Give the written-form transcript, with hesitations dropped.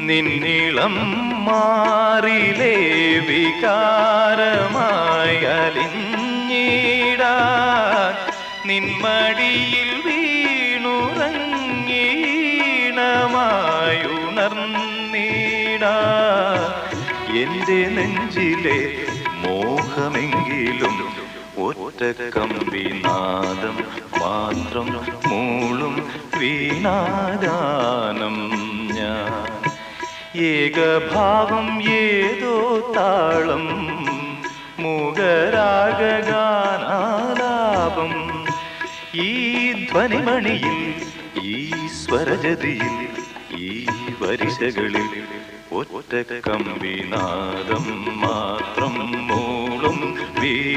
നിന്നിളം മാറിലേ വികാരമായി അലിഞ്ഞിടാൻ നിന്മടിയിൽ വീണുറങ്ങീണമായുണർന്നിടാൻ എന്റെ നെഞ്ചിലെ മോഹമെങ്കിലും ഒറ്റ കമ്പിനാദം മാത്രം മൂളും വീണാഗാനം ഞാൻ ഏകഭാവം ഏതോ താളം മൂകരാഗാനാലാപം ഈ ധ്വനിമണിയിൽ ഈ സ്വരജതിയിൽ ഈ വരിശകളിൽ ഒറ്റ കമ്പിനാദം മാത്രം മൂളും വീണാഗാനം